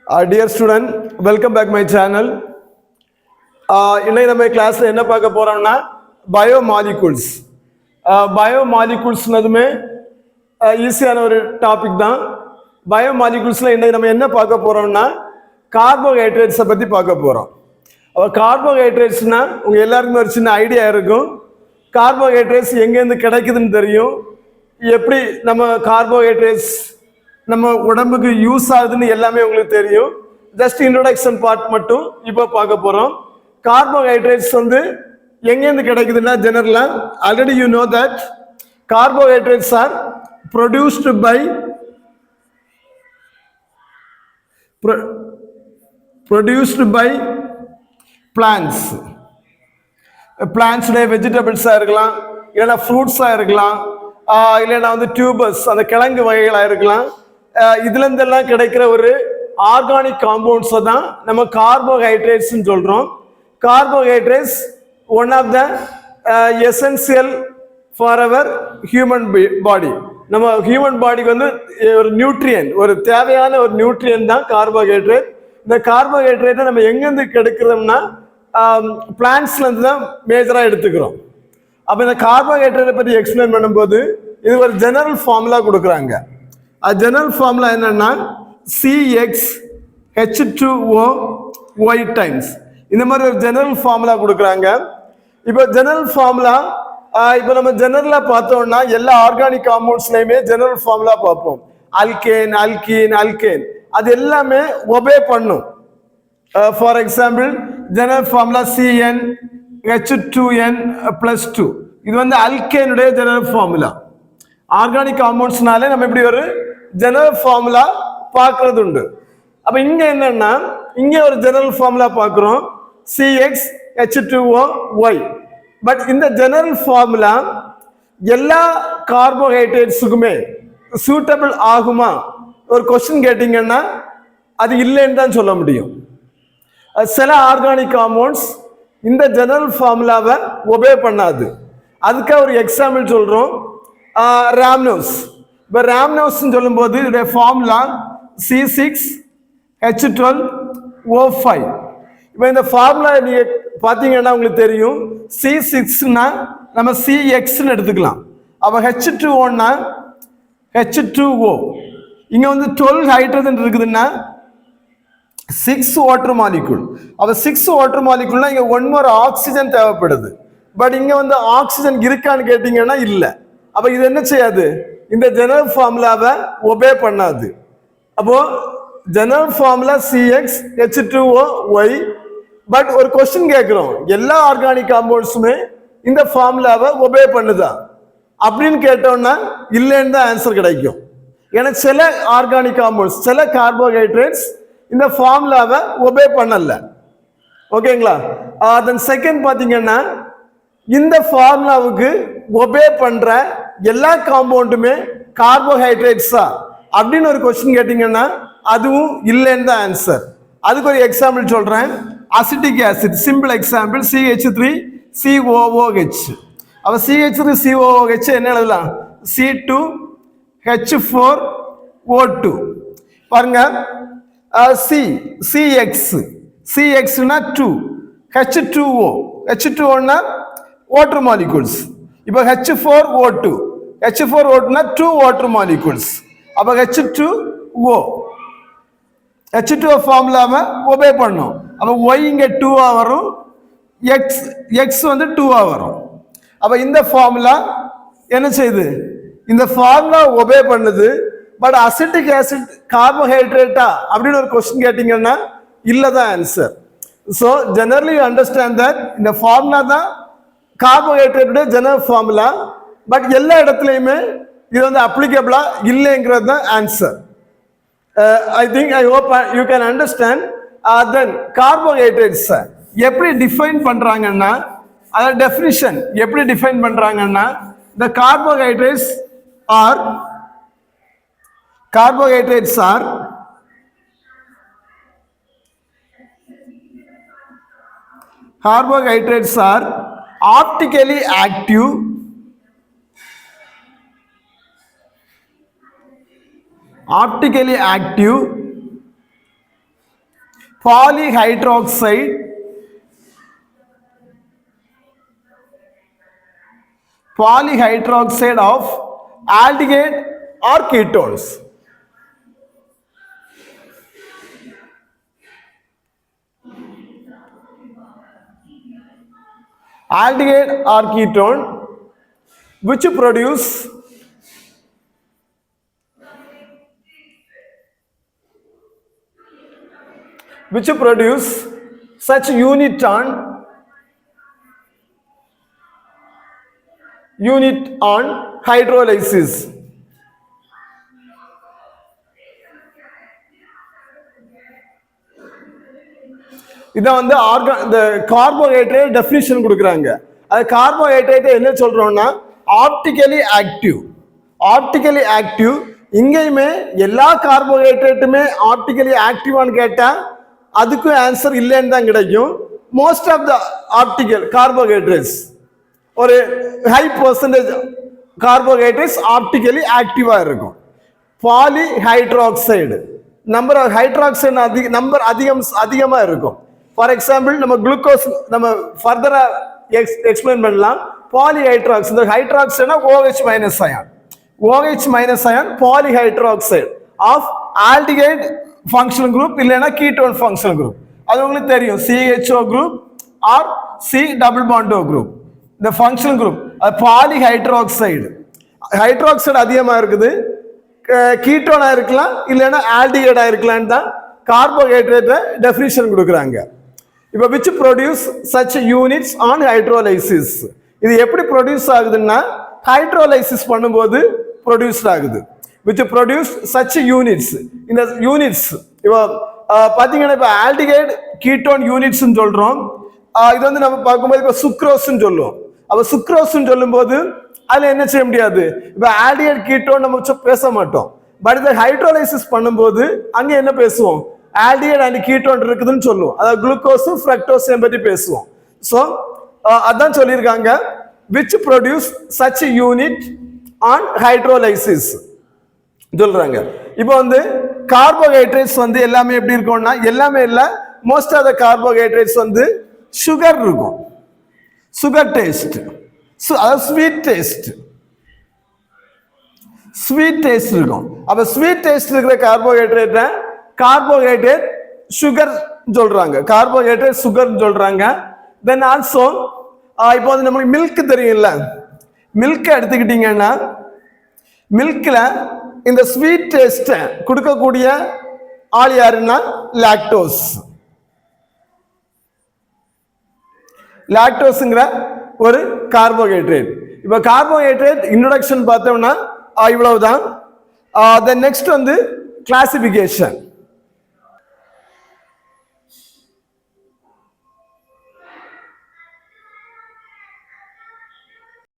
Dear student, welcome back my channel. இன்னைக்கு நம்ம கிளாஸ்ல என்ன பார்க்க போறோம்னா பயோமாலிகூல்ஸ். பயோமாலிகூல்ஸ்னதுமே ஈஸியான ஒரு டாபிக் தான். பயோமாலிகூல்ஸ்ல இன்னைக்கு நம்ம என்ன பார்க்க போறோம்னா கார்போஹைட்ரேட்ஸை பத்தி பார்க்க போறோம். அப்போ கார்போஹைட்ரேட்ஸ்னா உங்க எல்லாருக்குமே ஒரு சின்ன ஐடியா இருக்கும். கார்போஹைட்ரேட்ஸ் எங்கேருந்து கிடைக்குதுன்னு தெரியும். எப்படி நம்ம கார்போஹைட்ரேட்ஸ் நம்ம உடம்புக்கு யூஸ் ஆகுதுன்னு எல்லாமே உங்களுக்கு தெரியும். ஜஸ்ட் இன்ட்ரோடக்ஷன் பார்ட் மட்டும் இப்போ பார்க்க போறோம். கார்போஹைட்ரேட்ஸ் வந்து எங்கேருந்து கிடைக்குதுன்னா ஜெனரலா already you know that carbohydrates are produced by plants. பிளான்ட்ஸுடைய வெஜிடபிள்ஸாக இருக்கலாம், இல்லைன்னா ஃப்ரூட்ஸாக இருக்கலாம், இல்லைன்னா வந்து டியூபர்ஸ் அந்த கிழங்கு வகைகளாக இருக்கலாம். இதுலேருந்தெல்லாம் கிடைக்கிற ஒரு ஆர்கானிக் காம்பவுண்ட்ஸை தான் நம்ம கார்போஹைட்ரேட்ஸ்ன்னு சொல்கிறோம். Carbohydrates one of the essential for our human body. நம்ம ஹியூமன் பாடிக்கு வந்து ஒரு நியூட்ரியன், ஒரு தேவையான ஒரு நியூட்ரியன் தான் கார்போஹைட்ரேட். இந்த கார்போஹைட்ரேட்டை நம்ம எங்கேருந்து கிடைக்கிறோம்னா பிளான்ட்ஸ்லேருந்து தான் மேஜராக எடுத்துக்கிறோம். அப்போ இந்த கார்போஹைட்ரேட்டை பற்றி எக்ஸ்பிளைன் பண்ணும்போது இது ஒரு ஜெனரல் ஃபார்முலா கொடுக்குறாங்க. அது ஜெனரல் ஃபார்முலா என்னன்னா CxH2OY டைம்ஸ். இந்த மாதிரி ஒரு ஜெனரல் ஃபார்முலா கொடுக்குறாங்க. இப்போ ஜெனரல் ஃபார்முலா இப்போ நம்ம ஜெனரலாக பார்த்தோம்னா எல்லா ஆர்கானிக் காம்பவுண்ட்ஸ்லையுமே ஜெனரல் ஃபார்முலா பார்ப்போம். அல்கேன், அல்கீன், அல்கேன் அது எல்லாமே ஒபே பண்ணும். For example general formula CnH2n+2 இது வந்து அல்கேனுடைய ஜெனரல் ஃபார்முலா. ஆர்கானிக் காம்பவுண்ட்ஸ்னாலே நம்ம இப்படி ஒரு ஜெனரல் ஃபார்முலா பார்க்கறது உண்டு. அப்ப இங்க என்னன்னா இங்க ஒரு ஜெனரல் ஃபார்முலா பார்க்கிறோம் CxH2OY. பட் இந்த ஜெனரல் ஃபார்முலா எல்லா கார்போஹைட்ரேட்ஸுக்குமே சூட்டபிள் ஆகுமா ஒரு கொஸ்டின் கேட்டீங்கன்னா அது இல்லைன்னு தான் சொல்ல முடியும். சில ஆர்கானிக் காம்பவுண்ட்ஸ் இந்த ஜெனரல் ஃபார்முலாவை ஒபே பண்ணாது. அதுக்காக ஒரு எக்ஸாம்பிள் சொல்றோம், ராம்னோஸ். இப்போ ராம்னோஸ்ன்னு சொல்லும்போது இதோடைய ஃபார்முலா C6H12O5. இப்போ இந்த ஃபார்முலா நீங்க பார்த்தீங்கன்னா உங்களுக்கு தெரியும், C6னா நம்ம CXன்னு எடுத்துக்கலாம். அப்போ H2Oனா H2O. இங்க வந்து 12 ஹைட்ரஜன் இருக்குதுன்னா 6 வாட்டர் மாலிகூல். அப்போ 6 வாட்டர் மாலிகூல்னா இங்க 1 more ஆக்சிஜன் தேவைப்படுது. பட் இங்க வந்து ஆக்சிஜன் இருக்கான்னு கேட்டீங்கன்னா இல்லை. அப்போ இது என்ன செய்யாது, இந்த ஜெனரல் ஃபார்முலாவை ஒபே பண்ணாது. அப்போ ஜெனரல் ஃபார்முலா CxH2OY. பட் ஒரு கொஸ்டின் கேட்கிறோம், எல்லா ஆர்கானிக் காம்பவுண்ட்ஸுமே இந்த ஃபார்முலாவை ஒபே பண்ணுதா அப்படின்னு கேட்டோம்னா இல்லைன்னு தான் ஆன்சர் கிடைக்கும். ஏன்னா சில ஆர்கானிக் காம்பவுண்ட்ஸ், சில கார்போஹைட்ரேட்ஸ் இந்த ஃபார்முலாவை ஒபே பண்ணல. ஓகேங்களா? தென் செகண்ட் பார்த்தீங்கன்னா இந்த ஃபார்முலாவுக்கு ஒபே பண்ற எல்லா காம்பவுண்டுமே கார்போஹைட்ரேட்ஸா அப்படின்னு ஒரு கொஸ்டின் கேட்டீங்கன்னா அதுவும் இல்லைன்னு தான் ஆன்சர். அதுக்கு ஒரு எக்ஸாம்பிள் சொல்றேன். Acetic acid, simple example CH3COOH. அப்ப CH3COOH என்ன எழுதலாம், C2H4O2. பாருங்க, CXனா 2, H2Oனா வாட்டர் மாலிகூல்ஸ். இப்போ H4O2னா 2 வாட்டர் மாலிகூல்ஸ். அப்போ H2O ஃபார்முலாவை ஒபே பண்ணும். அப்போ Y இங்க 2 வரும், X வந்து 2 வரும். அப்போ இந்த ஃபார்முலா என்ன செய்யுது, இந்த ஃபார்முலா ஒபே பண்ணுது. பட் அசிட்டிக் ஆசிட் கார்போஹைட்ரேட்டா அப்படின்னு ஒரு கொஸ்டின் கேட்டீங்கன்னா இல்லதான் answer. So generally you understand that இந்த ஃபார்முலா தான் கார்போஹைட்ரேட்டுடைய ஜெனரல் ஃபார்முலா. பட் எல்லா இடத்துலையுமே இது வந்து அப்ளிகபிளா இல்லைங்கிறது தான் answer. I hope you can understand. Then carbohydrates எப்படி டிஃபைன் பண்றாங்கன்னா, அதாவது டெஃபினிஷன் எப்படி டிஃபைன் பண்றாங்கன்னா, the carbohydrates are optically active polyhydroxide of aldehyde or ketones. Aldehyde or ketone which produce such unit on hydrolysis. இதான் வந்து இந்த கார்போஹைட்ரேட் டெஃபினிஷன் கொடுக்குறாங்க. அது கார்போஹைட்ரேட் என்ன சொல்றோம்னா ஆப்டிகலி ஆக்டிவ். இங்கேயுமே எல்லா கார்போஹைட்ரேட்டுமே ஆப்டிகலி ஆக்டிவான்னு கேட்டா அதுக்கும் ஆன்சர் இல்லைன்னு தான் கிடைக்கும். Most of the optical carbohydrates ஒரு ஹை பர்சன்டேஜ் கார்போஹைட்ரேட்ஸ் ஆப்டிகலி ஆக்டிவா இருக்கும். Polyhydroxide number of hydroxide number அதிகமா இருக்கும். ஃபார் எக்ஸாம்பிள் நம்ம குளுக்கோஸ் நம்ம ஃபர்தரா எக்ஸ்பிளைன் பண்ணலாம். பாலிஹைட்ராக்சைடு இந்த ஹைட்ராக்சைடுனா OH minus ion polyhydroxide of aldehyde functional group இல்லைன்னா கீட்டோன் ஃபங்க்ஷனல் குரூப். அது உங்களுக்கு தெரியும். CHO group or C double bond O group. இந்த ஃபங்க்ஷனல் குரூப் அது பாலிஹைட்ராக்சைடு. ஹைட்ராக்சைடு அதிகமாக இருக்குது, கீட்டோனா இருக்கலாம் இல்லைன்னா ஆல்டிகைடா இருக்கலான்னு தான் கார்போஹைட்ரேட் டெஃபினிஷன் கொடுக்குறாங்க. இப்போ which produce such units on hydrolysis. இது எப்படி ப்ரொடியூஸ் ஆகுதுன்னா ஹைட்ரோலைசிஸ் பண்ணும்போது ப்ரொடியூஸ் ஆகுது. which produce such units. இந்த யூனிட்ஸ் இப்போ பார்த்தீங்கன்னா இப்போ ஆல்டிகைட் கீட்டோன் யூனிட்ஸ்ன்னு சொல்றோம். இது வந்து நம்ம பார்க்கும்போது இப்போ சுக்ரோஸ்ன்னு சொல்லுவோம். அப்போ சுக்ரோஸ்ன்னு சொல்லும்போது அதுல என்ன செய்ய முடியாது. இப்போ ஆல்டிகைட் கீட்டோன் நம்ம பேச மாட்டோம். பட் இந்த ஹைட்ரோலைசிஸ் பண்ணும்போது அங்க என்ன பேசுவோம், ஆல்டிகைட் அண்ட் கீட்டோன் இருக்குதுன்னு சொல்லுவோம். அதாவது குளுக்கோஸும் ஃப்ரக்டோஸையும் பற்றி பேசுவோம். ஸோ அதான் சொல்லியிருக்காங்க which produce such unit on hydrolysis சொல்றாங்க. இப்போ வந்து கார்போஹைட்ரேட்ஸ் வந்து எல்லாமே எப்படி இருக்கும்னா எல்லாமே இல்லை, மோஸ்ட் ஆஃப் த கார்போஹைட்ரேட்ஸ் வந்து சுகர் இருக்கும், சுகர் டேஸ்ட், அதாவது ஸ்வீட் டேஸ்ட் இருக்கும். அப்ப ஸ்வீட் டேஸ்ட் இருக்கிற கார்போஹைட்ரேட் சுகர் சொல்றாங்க, கார்போஹைட்ரேட் சுகர் சொல்றாங்க. தென் ஆல்சோ இப்போ வந்து நமக்கு மில்க் தெரியும்ல, மில்க் எடுத்துக்கிட்டீங்கன்னா மில்க்ல இந்த ஸ்வீட் டேஸ்ட் கொடுக்கக்கூடிய ஆள் யாருன்னா லாக்டோஸ்ங்கிற ஒரு கார்போஹைட்ரேட். இப்போ கார்போஹைட்ரேட் இன்ட்ரோடக்ஷன் பார்த்தோம்னா இவ்வளவுதான். நெக்ஸ்ட் வந்து கிளாசிபிகேஷன்.